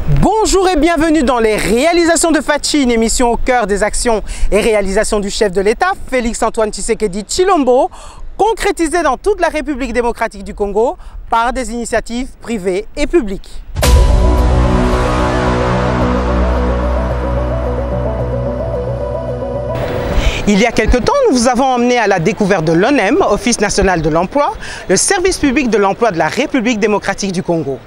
Bonjour et bienvenue dans les réalisations de Fachi, une émission au cœur des actions et réalisations du chef de l'État, Félix-Antoine Tshisekedi Tshilombo, concrétisée dans toute la République démocratique du Congo par des initiatives privées et publiques. Il y a quelque temps, nous vous avons emmené à la découverte de l'ONEM, Office national de l'emploi, le service public de l'emploi de la République démocratique du Congo.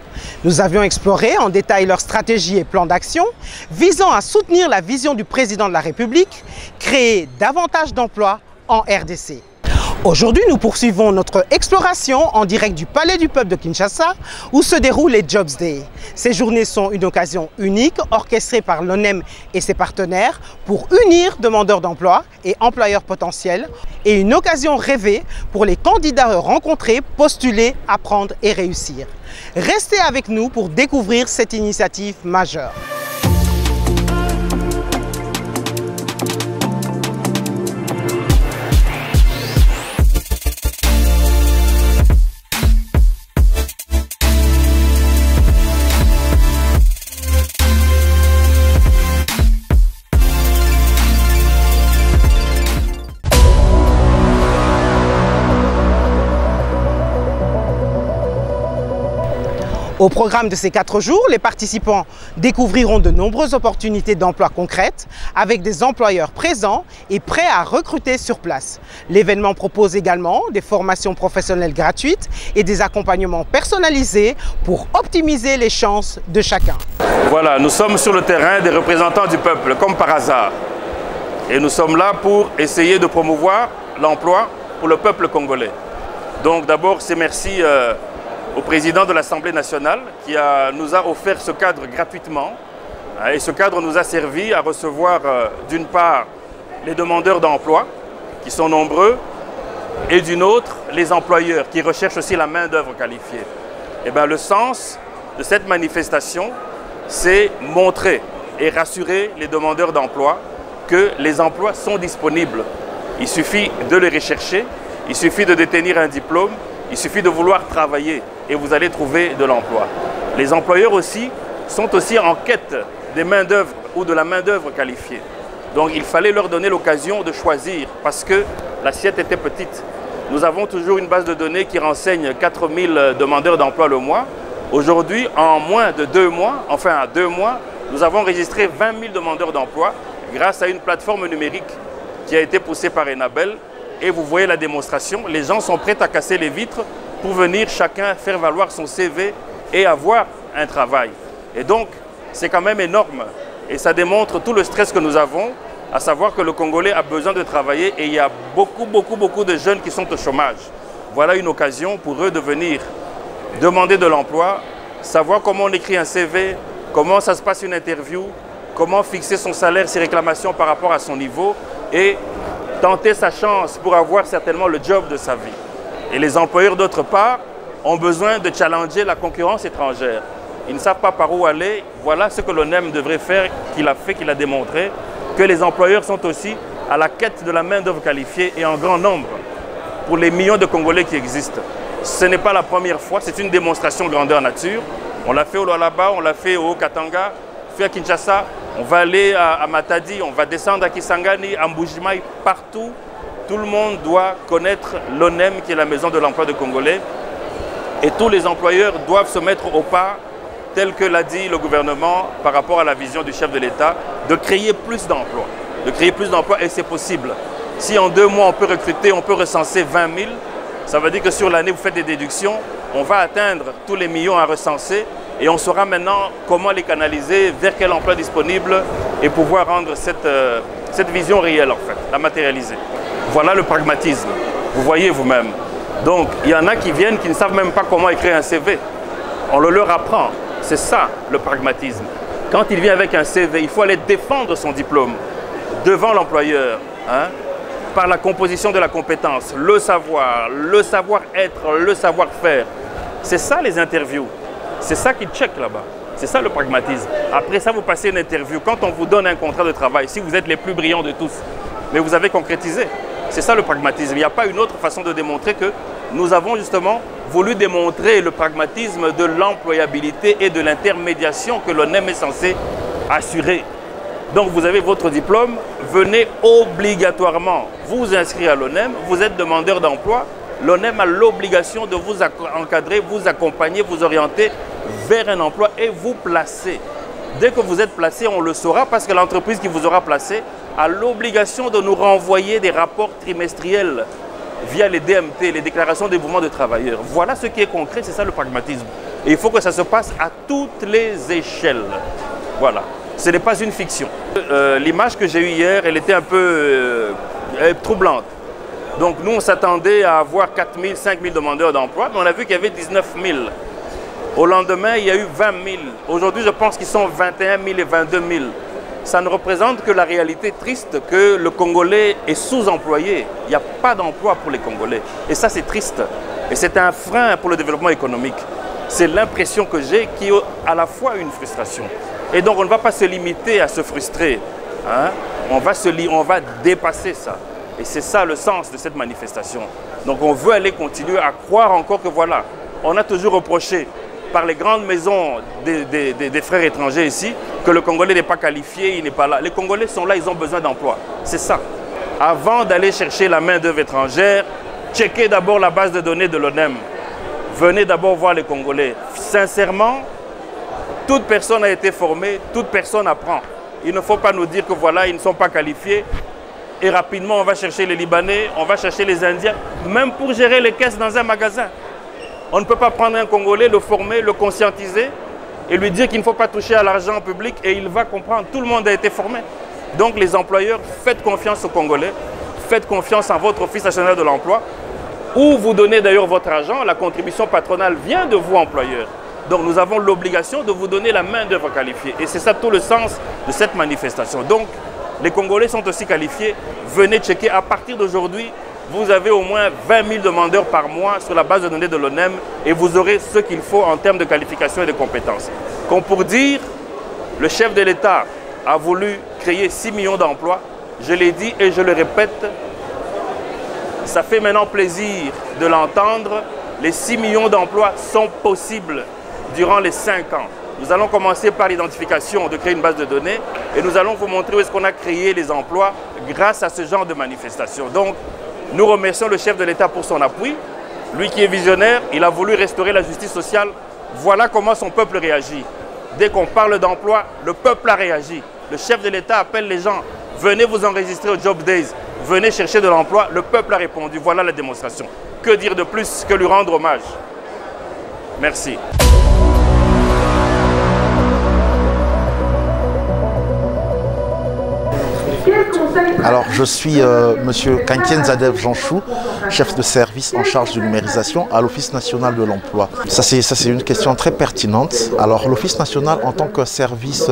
Nous avions exploré en détail leur stratégie et plan d'action visant à soutenir la vision du président de la République, créer davantage d'emplois en RDC. Aujourd'hui, nous poursuivons notre exploration en direct du Palais du Peuple de Kinshasa où se déroulent les Jobs Day. Ces journées sont une occasion unique orchestrée par l'ONEM et ses partenaires pour unir demandeurs d'emploi et employeurs potentiels et une occasion rêvée pour les candidats rencontrés, postuler, apprendre et réussir. Restez avec nous pour découvrir cette initiative majeure. Au programme de ces 4 jours, les participants découvriront de nombreuses opportunités d'emploi concrètes avec des employeurs présents et prêts à recruter sur place. L'événement propose également des formations professionnelles gratuites et des accompagnements personnalisés pour optimiser les chances de chacun. Voilà, nous sommes sur le terrain des représentants du peuple, comme par hasard. Et nous sommes là pour essayer de promouvoir l'emploi pour le peuple congolais. Donc d'abord, c'est merci au président de l'Assemblée nationale qui nous a offert ce cadre gratuitement. Et ce cadre nous a servi à recevoir d'une part les demandeurs d'emploi qui sont nombreux et d'une autre les employeurs qui recherchent aussi la main-d'œuvre qualifiée. Et bien, le sens de cette manifestation, c'est montrer et rassurer les demandeurs d'emploi que les emplois sont disponibles. Il suffit de les rechercher, il suffit de détenir un diplôme, il suffit de vouloir travailler et vous allez trouver de l'emploi. Les employeurs aussi sont aussi en quête des main-d'œuvre ou de la main-d'œuvre qualifiée. Donc il fallait leur donner l'occasion de choisir parce que l'assiette était petite. Nous avons toujours une base de données qui renseigne 4000 demandeurs d'emploi le mois. Aujourd'hui, en moins de 2 mois, enfin à 2 mois, nous avons enregistré 20 000 demandeurs d'emploi grâce à une plateforme numérique qui a été poussée par Enabel. Et vous voyez la démonstration, les gens sont prêts à casser les vitres pour venir chacun faire valoir son CV et avoir un travail. Et donc, c'est quand même énorme. Et ça démontre tout le stress que nous avons, à savoir que le Congolais a besoin de travailler et il y a beaucoup de jeunes qui sont au chômage. Voilà une occasion pour eux de venir demander de l'emploi, savoir comment on écrit un CV, comment ça se passe une interview, comment fixer son salaire, ses réclamations par rapport à son niveau et tenter sa chance pour avoir certainement le job de sa vie. Et les employeurs, d'autre part, ont besoin de challenger la concurrence étrangère. Ils ne savent pas par où aller. Voilà ce que l'ONEM devrait faire, qu'il a fait, qu'il a démontré, que les employeurs sont aussi à la quête de la main-d'œuvre qualifiée et en grand nombre pour les millions de Congolais qui existent. Ce n'est pas la première fois, c'est une démonstration grandeur nature. On l'a fait au Lualaba, on l'a fait au Katanga, fait à Kinshasa. On va aller à Matadi, on va descendre à Kisangani, à Mbujimaï, partout. Tout le monde doit connaître l'ONEM qui est la maison de l'emploi de Congolais. Et tous les employeurs doivent se mettre au pas, tel que l'a dit le gouvernement par rapport à la vision du chef de l'État, de créer plus d'emplois. De créer plus d'emplois et c'est possible. Si en 2 mois on peut recruter, on peut recenser 20 000, ça veut dire que sur l'année vous faites des déductions, on va atteindre tous les millions à recenser. Et on saura maintenant comment les canaliser, vers quel emploi disponible et pouvoir rendre cette vision réelle en fait, la matérialiser. Voilà le pragmatisme, vous voyez vous-même. Donc il y en a qui viennent qui ne savent même pas comment écrire un CV. On le leur apprend, c'est ça le pragmatisme. Quand il vient avec un CV, il faut aller défendre son diplôme devant l'employeur, hein, par la composition de la compétence, le savoir-être, le savoir-faire. C'est ça les interviews. C'est ça qu'ils checkent là-bas. C'est ça le pragmatisme. Après ça, vous passez une interview. Quand on vous donne un contrat de travail, si vous êtes les plus brillants de tous, mais vous avez concrétisé, c'est ça le pragmatisme. Il n'y a pas une autre façon de démontrer que nous avons justement voulu démontrer le pragmatisme de l'employabilité et de l'intermédiation que l'ONEM est censé assurer. Donc vous avez votre diplôme, venez obligatoirement vous inscrire à l'ONEM, vous êtes demandeur d'emploi, l'ONEM a l'obligation de vous encadrer, vous accompagner, vous orienter vers un emploi et vous placer. Dès que vous êtes placé, on le saura parce que l'entreprise qui vous aura placé a l'obligation de nous renvoyer des rapports trimestriels via les DMT, les déclarations de mouvements de travailleurs. Voilà ce qui est concret, c'est ça le pragmatisme. Et il faut que ça se passe à toutes les échelles. Voilà, ce n'est pas une fiction. L'image que j'ai eue hier, elle était un peu troublante. Donc nous, on s'attendait à avoir 4 000, 5 000 demandeurs d'emploi, mais on a vu qu'il y avait 19 000. Au lendemain, il y a eu 20 000. Aujourd'hui, je pense qu'ils sont 21 000 et 22 000. Ça ne représente que la réalité triste que le Congolais est sous-employé. Il n'y a pas d'emploi pour les Congolais. Et ça, c'est triste. Et c'est un frein pour le développement économique. C'est l'impression que j'ai qui est à la fois une frustration. Et donc, on ne va pas se limiter à se frustrer. Hein? On va dépasser ça. Et c'est ça le sens de cette manifestation. Donc, on veut aller continuer à croire encore que voilà, on a toujours reproché par les grandes maisons des frères étrangers ici, que le Congolais n'est pas qualifié, il n'est pas là. Les Congolais sont là, ils ont besoin d'emploi. C'est ça. Avant d'aller chercher la main-d'œuvre étrangère, checkez d'abord la base de données de l'ONEM. Venez d'abord voir les Congolais. Sincèrement, toute personne a été formée, toute personne apprend. Il ne faut pas nous dire que voilà, ils ne sont pas qualifiés. Et rapidement, on va chercher les Libanais, on va chercher les Indiens, même pour gérer les caisses dans un magasin. On ne peut pas prendre un Congolais, le former, le conscientiser et lui dire qu'il ne faut pas toucher à l'argent public et il va comprendre. Tout le monde a été formé. Donc les employeurs, faites confiance aux Congolais, faites confiance en votre Office national de l'emploi, où vous donnez d'ailleurs votre argent, la contribution patronale vient de vous, employeurs. Donc nous avons l'obligation de vous donner la main-d'œuvre qualifiée. Et c'est ça tout le sens de cette manifestation. Donc les Congolais sont aussi qualifiés. Venez checker à partir d'aujourd'hui. Vous avez au moins 20 000 demandeurs par mois sur la base de données de l'ONEM et vous aurez ce qu'il faut en termes de qualification et de compétences. Comme pour dire, le chef de l'État a voulu créer 6 millions d'emplois. Je l'ai dit et je le répète, ça fait maintenant plaisir de l'entendre. Les 6 millions d'emplois sont possibles durant les 5 ans. Nous allons commencer par l'identification, de créer une base de données et nous allons vous montrer où est-ce qu'on a créé les emplois grâce à ce genre de manifestation. Donc, nous remercions le chef de l'État pour son appui. Lui qui est visionnaire, il a voulu restaurer la justice sociale. Voilà comment son peuple réagit. Dès qu'on parle d'emploi, le peuple a réagi. Le chef de l'État appelle les gens, venez vous enregistrer au Job Days, venez chercher de l'emploi. Le peuple a répondu, voilà la démonstration. Que dire de plus que lui rendre hommage? Merci. Alors, je suis Monsieur Kankien Zadev Janchou, chef de service en charge de numérisation à l'Office national de l'emploi. Ça, c'est une question très pertinente. Alors, l'Office national, en tant que service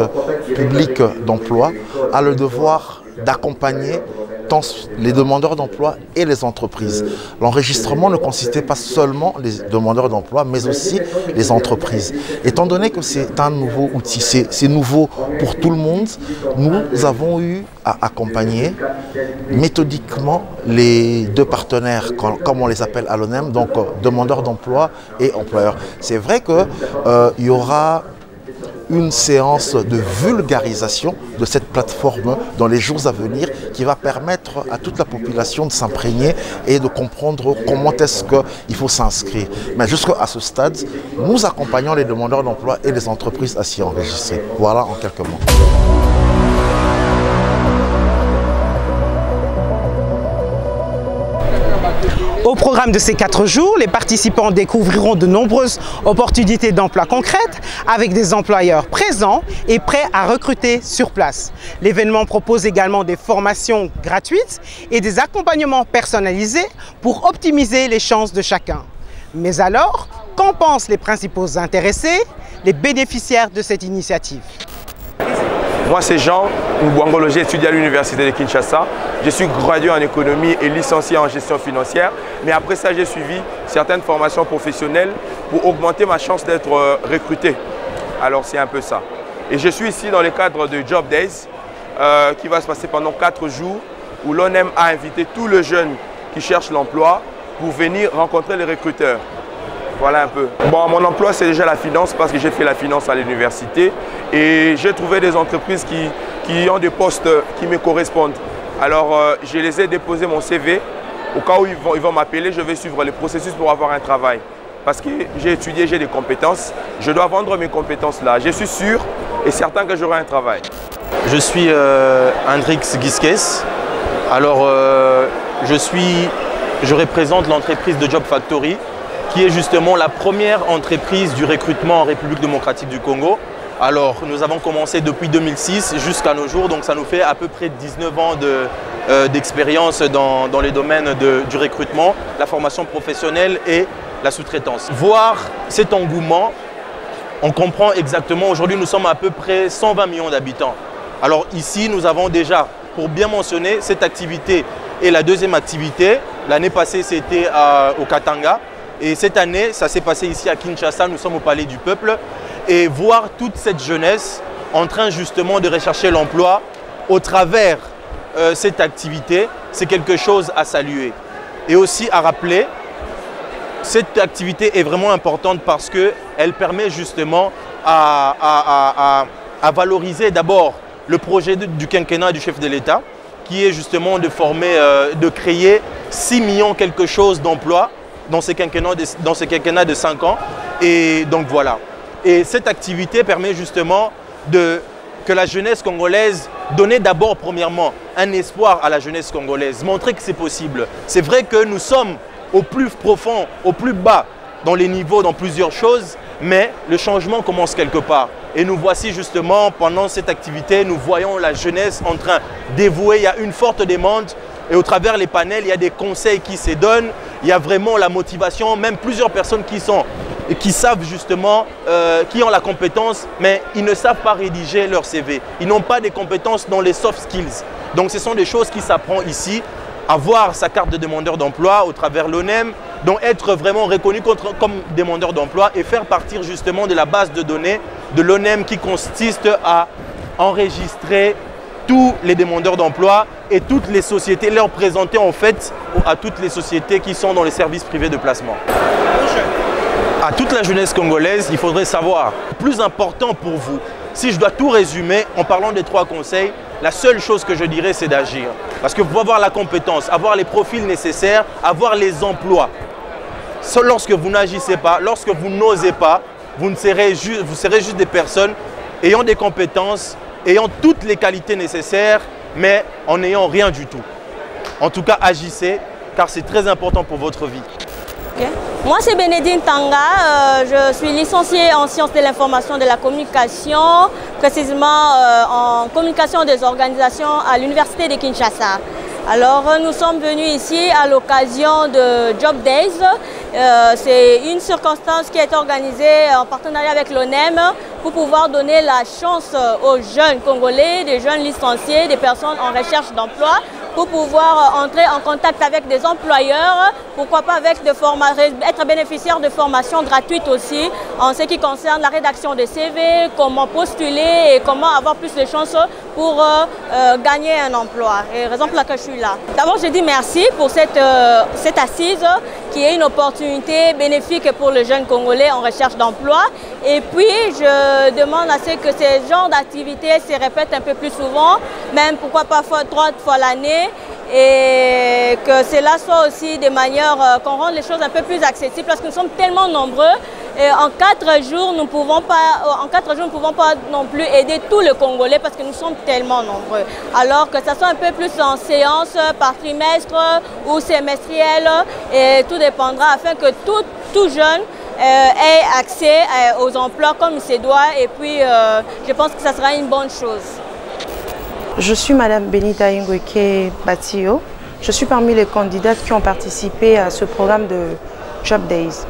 public d'emploi, a le devoir d'accompagner tant les demandeurs d'emploi et les entreprises. L'enregistrement ne consistait pas seulement les demandeurs d'emploi, mais aussi les entreprises. Étant donné que c'est un nouveau outil, c'est nouveau pour tout le monde, nous avons eu à accompagner méthodiquement les deux partenaires, comme on les appelle à l'ONEM, donc demandeurs d'emploi et employeurs. C'est vrai qu'il y aura une séance de vulgarisation de cette plateforme dans les jours à venir qui va permettre à toute la population de s'imprégner et de comprendre comment est-ce qu'il faut s'inscrire. Mais jusqu'à ce stade, nous accompagnons les demandeurs d'emploi et les entreprises à s'y enregistrer. Voilà en quelques mots. Au programme de ces 4 jours, les participants découvriront de nombreuses opportunités d'emploi concrètes avec des employeurs présents et prêts à recruter sur place. L'événement propose également des formations gratuites et des accompagnements personnalisés pour optimiser les chances de chacun. Mais alors, qu'en pensent les principaux intéressés, les bénéficiaires de cette initiative? Moi, c'est Jean Mbouangolo, j'ai étudié à l'université de Kinshasa. Je suis gradué en économie et licencié en gestion financière. Mais après ça, j'ai suivi certaines formations professionnelles pour augmenter ma chance d'être recruté. Alors, c'est un peu ça. Et je suis ici dans le cadre de Job Days qui va se passer pendant 4 jours où l'ONEM a invité tous les jeunes qui cherchent l'emploi pour venir rencontrer les recruteurs. Voilà un peu. Bon, mon emploi, c'est déjà la finance parce que j'ai fait la finance à l'université et j'ai trouvé des entreprises qui ont des postes qui me correspondent. Alors, je les ai déposé mon CV. Au cas où ils vont m'appeler, je vais suivre les processus pour avoir un travail. Parce que j'ai étudié, j'ai des compétences. Je dois vendre mes compétences là. Je suis sûr et certain que j'aurai un travail. Je suis Hendrix Gisques. Alors, je représente l'entreprise de Job Factory, qui est justement la première entreprise du recrutement en République démocratique du Congo. Alors, nous avons commencé depuis 2006 jusqu'à nos jours, donc ça nous fait à peu près 19 ans d'expérience dans les domaines du recrutement, la formation professionnelle et la sous-traitance. Voir cet engouement, on comprend exactement, aujourd'hui nous sommes à peu près 120 millions d'habitants. Alors ici, nous avons déjà, pour bien mentionner, cette activité et la deuxième activité. L'année passée, c'était au Katanga. Et cette année, ça s'est passé ici à Kinshasa, nous sommes au Palais du Peuple. Et voir toute cette jeunesse en train justement de rechercher l'emploi au travers cette activité, c'est quelque chose à saluer. Et aussi à rappeler, cette activité est vraiment importante parce qu'elle permet justement à valoriser d'abord le projet du quinquennat du chef de l'État, qui est justement de former, de créer 6 millions quelque chose d'emplois dans ce quinquennat de 5 ans. Et donc voilà. Et cette activité permet justement que la jeunesse congolaise, donner d'abord premièrement un espoir à la jeunesse congolaise, montrer que c'est possible. C'est vrai que nous sommes au plus profond, au plus bas dans les niveaux, dans plusieurs choses, mais le changement commence quelque part. Et nous voici justement, pendant cette activité, nous voyons la jeunesse en train d'évouer, il y a une forte demande et au travers les panels, il y a des conseils qui se donnent, il y a vraiment la motivation, même plusieurs personnes qui savent justement, qui ont la compétence, mais ils ne savent pas rédiger leur CV. Ils n'ont pas des compétences dans les soft skills. Donc ce sont des choses qui s'apprennent ici. Avoir sa carte de demandeur d'emploi au travers l'ONEM, donc être vraiment reconnu comme demandeur d'emploi et faire partir justement de la base de données de l'ONEM qui consiste à enregistrer tous les demandeurs d'emploi et toutes les sociétés, leur présenter en fait à toutes les sociétés qui sont dans les services privés de placement. À toute la jeunesse congolaise, il faudrait savoir, le plus important pour vous, si je dois tout résumer en parlant des 3 conseils, la seule chose que je dirais, c'est d'agir. Parce que vous pouvez avoir la compétence, avoir les profils nécessaires, avoir les emplois. Lorsque vous n'agissez pas, lorsque vous n'osez pas, vous serez juste des personnes ayant des compétences, ayant toutes les qualités nécessaires, mais en n'ayant rien du tout. En tout cas, agissez, car c'est très important pour votre vie. Okay. Moi, c'est Bénédine Tanga. Je suis licenciée en sciences de l'information et de la communication, précisément en communication des organisations à l'université de Kinshasa. Alors, nous sommes venus ici à l'occasion de Job Days. C'est une circonstance qui est organisée en partenariat avec l'ONEM pour pouvoir donner la chance aux jeunes Congolais, des jeunes licenciés, des personnes en recherche d'emploi, pour pouvoir entrer en contact avec des employeurs, pourquoi pas avec être bénéficiaire de formations gratuites aussi en ce qui concerne la rédaction des CV, comment postuler et comment avoir plus de chances pour gagner un emploi. Et raison pour laquelle je suis là. D'abord, je dis merci pour cette assise qui est une opportunité bénéfique pour les jeunes Congolais en recherche d'emploi. Et puis, je demande à ce que ces genres d'activités se répètent un peu plus souvent, même pourquoi pas 3 fois l'année, et que cela soit aussi de manière qu'on rende les choses un peu plus accessibles parce que nous sommes tellement nombreux. Et en 4 jours, nous ne pouvons pas non plus aider tous les Congolais parce que nous sommes tellement nombreux. Alors que ça soit un peu plus en séance par trimestre ou semestriel, et tout dépendra afin que tout jeune ait accès aux emplois comme il se doit. Et puis, je pense que ça sera une bonne chose. Je suis Madame Benita Ingweke Batio. Je suis parmi les candidates qui ont participé à ce programme de Job Days.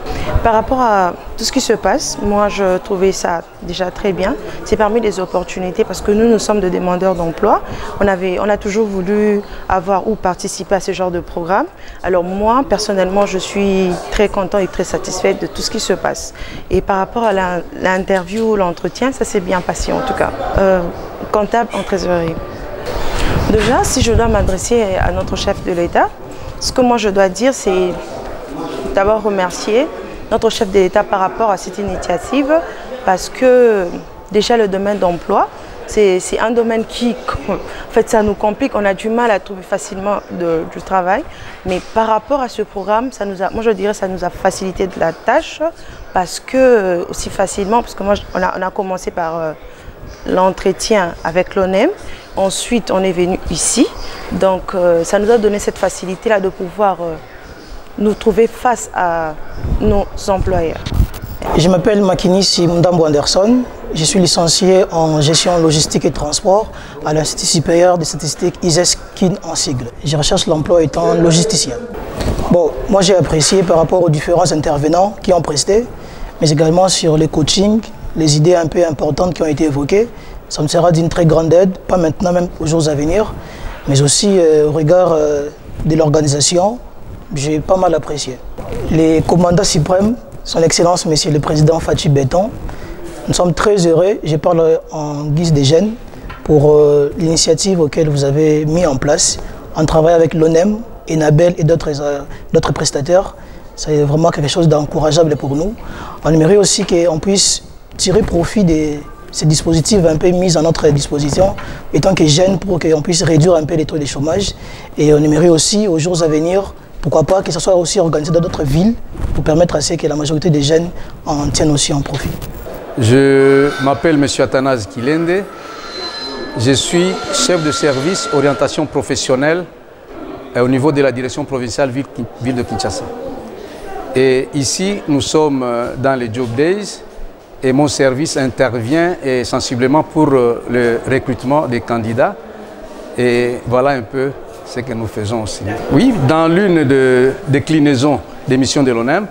Par rapport à tout ce qui se passe, moi je trouvais ça déjà très bien. C'est parmi les opportunités parce que nous sommes des demandeurs d'emploi. On a toujours voulu avoir ou participer à ce genre de programme. Alors moi, personnellement, je suis très content et très satisfaite de tout ce qui se passe. Et par rapport à l'interview, l'entretien, ça s'est bien passé en tout cas. Comptable en trésorerie. Déjà, si je dois m'adresser à notre chef de l'État, ce que moi je dois dire, c'est d'abord remercier notre chef de l'État par rapport à cette initiative parce que déjà le domaine d'emploi, c'est un domaine qui, en fait, ça nous complique, on a du mal à trouver facilement du travail. Mais par rapport à ce programme, ça nous a, moi je dirais ça nous a facilité de la tâche parce que, aussi facilement, parce que moi on a commencé par l'entretien avec l'ONEM, ensuite on est venu ici. Donc ça nous a donné cette facilité-là de pouvoir nous trouver face à nos employeurs. Je m'appelle Makini Simdambo Anderson. Je suis licencié en gestion logistique et transport à l'Institut supérieur de statistique ISES-KIN en sigle. Je recherche l'emploi étant logisticien. Bon, moi j'ai apprécié par rapport aux différents intervenants qui ont presté, mais également sur les coachings, les idées un peu importantes qui ont été évoquées. Ça me sera d'une très grande aide, pas maintenant, même aux jours à venir, mais aussi au regard de l'organisation, j'ai pas mal apprécié. Les commandants suprêmes, son Excellence, Monsieur le Président Fachi Béton, nous sommes très heureux, je parle en guise des jeunes, pour l'initiative auquel vous avez mis en place, en travaillant avec l'ONEM, Enabel et d'autres prestataires. C'est vraiment quelque chose d'encourageable pour nous. On aimerait aussi qu'on puisse tirer profit de ces dispositifs un peu mis à notre disposition, étant que jeunes, pour qu'on puisse réduire un peu les taux de chômage. Et on aimerait aussi, aux jours à venir, pourquoi pas que ce soit aussi organisé dans d'autres villes pour permettre à ce que la majorité des jeunes en tiennent aussi en profit. Je m'appelle M. Athanase Kilende. Je suis chef de service orientation professionnelle au niveau de la direction provinciale ville de Kinshasa. Et ici, nous sommes dans les Job Days et mon service intervient sensiblement pour le recrutement des candidats. Et voilà un peu ce que nous faisons aussi. Oui, dans l'une des déclinaisons des missions de l'ONEM,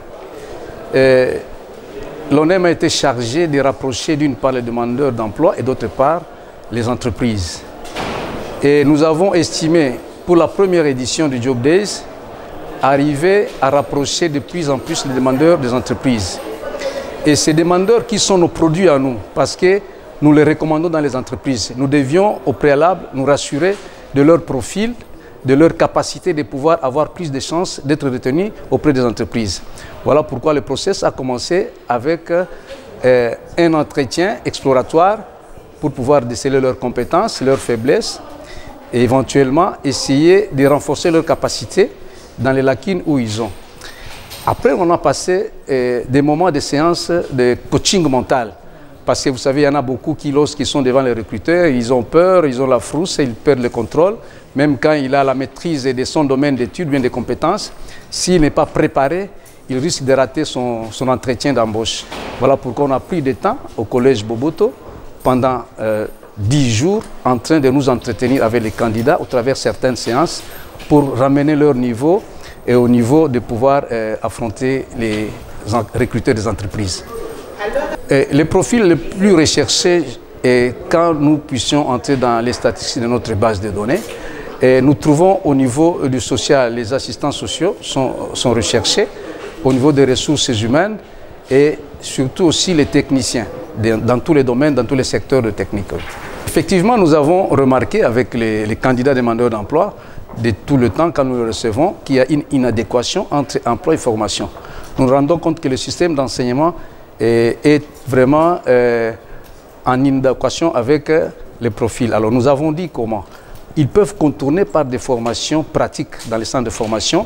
l'ONEM a été chargé de rapprocher d'une part les demandeurs d'emploi et d'autre part les entreprises. Et nous avons estimé pour la première édition du Job Days arriver à rapprocher de plus en plus les demandeurs des entreprises. Et ces demandeurs qui sont nos produits à nous, parce que nous les recommandons dans les entreprises. Nous devions au préalable nous rassurer de leur profil, de leur capacité de pouvoir avoir plus de chances d'être retenus auprès des entreprises. Voilà pourquoi le processus a commencé avec un entretien exploratoire pour pouvoir déceler leurs compétences, leurs faiblesses et éventuellement essayer de renforcer leurs capacités dans les lacunes où ils ont. Après, on a passé des moments de séances de coaching mental. Parce que vous savez, il y en a beaucoup qui, lorsqu'ils sont devant les recruteurs, ils ont peur, ils ont la frousse, ils perdent le contrôle. Même quand il a la maîtrise de son domaine d'études, bien des compétences, s'il n'est pas préparé, il risque de rater son entretien d'embauche. Voilà pourquoi on a pris du temps au collège Boboto pendant 10 jours en train de nous entretenir avec les candidats au travers certaines séances pour ramener leur niveau et au niveau de pouvoir affronter les recruteurs des entreprises. Les profils les plus recherchés, quand nous puissions entrer dans les statistiques de notre base de données, nous trouvons au niveau du social, les assistants sociaux sont recherchés, au niveau des ressources humaines et surtout aussi les techniciens, dans tous les domaines, dans tous les secteurs de technique. Effectivement, nous avons remarqué avec les candidats demandeurs d'emploi, de tout le temps quand nous le recevons, qu'il y a une inadéquation entre emploi et formation. Nous nous rendons compte que le système d'enseignement est vraiment en inadéquation avec les profils. Alors nous avons dit comment. Ils peuvent contourner par des formations pratiques dans les centres de formation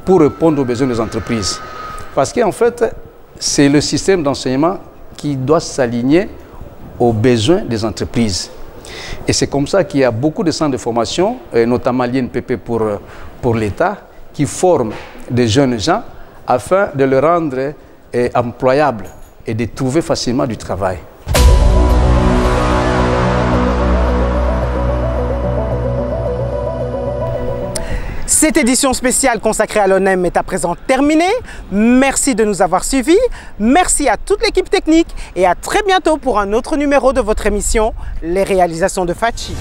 pour répondre aux besoins des entreprises. Parce qu'en fait, c'est le système d'enseignement qui doit s'aligner aux besoins des entreprises. Et c'est comme ça qu'il y a beaucoup de centres de formation, notamment l'INPP pour l'État, qui forment des jeunes gens afin de les rendre employables et de trouver facilement du travail. Cette édition spéciale consacrée à l'ONEM est à présent terminée. Merci de nous avoir suivis. Merci à toute l'équipe technique et à très bientôt pour un autre numéro de votre émission, Les réalisations de Fachi.